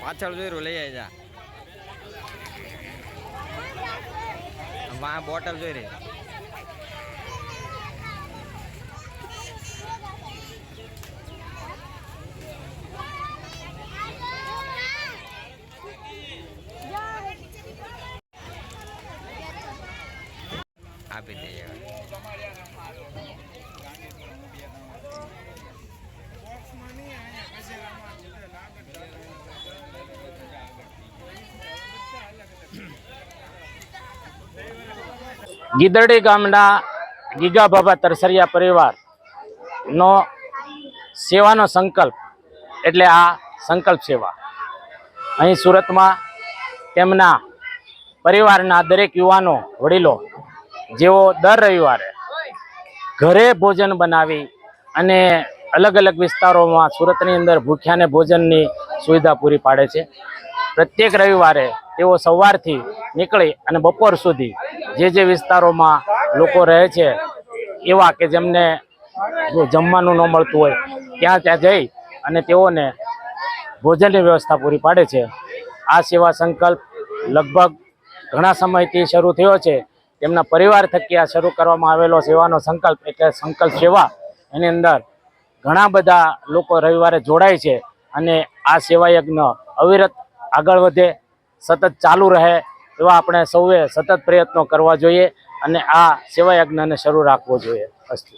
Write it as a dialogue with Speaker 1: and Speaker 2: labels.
Speaker 1: પાછળ જોઈ લઈ આવી જા બોટલ જોઈ રહી આપી દે
Speaker 2: ગીદરડી ગામના ગીગા બાબા તરસરિયા પરિવારનો સેવાનો સંકલ્પ એટલે આ સંકલ્પ સેવા અહીં સુરતમાં તેમના પરિવારના દરેક યુવાનો વડીલો જેઓ દર રવિવારે ઘરે ભોજન બનાવી અને અલગ અલગ વિસ્તારોમાં સુરતની અંદર ભૂખ્યાને ભોજનની સુવિધા પૂરી પાડે છે. પ્રત્યેક રવિવારે તેઓ સવારથી નીકળી અને બપોર સુધી જે વિસ્તારોમાં લોકો રહે છે એવા કે જેમને જમવાનું ન મળતું હોય ત્યાં જઈ અને તેઓને ભોજનની વ્યવસ્થા પૂરી પાડે છે. આ સેવા સંકલ્પ લગભગ ઘણા સમયથી શરૂ થયો છે. તેમના પરિવાર થકી આ શરૂ કરવામાં આવેલો સેવાનો સંકલ્પ એટલે સંકલ્પ સેવા. એની અંદર ઘણા બધા લોકો રવિવારે જોડાય છે અને આ સેવા યજ્ઞ અવિરત આગળ વધે, સતત ચાલુ રહે એવા આપણે સૌએ સતત પ્રયત્નો કરવા જોઈએ અને આ સેવા યજ્ઞને શરૂ રાખવો જોઈએ. અસ્તુ.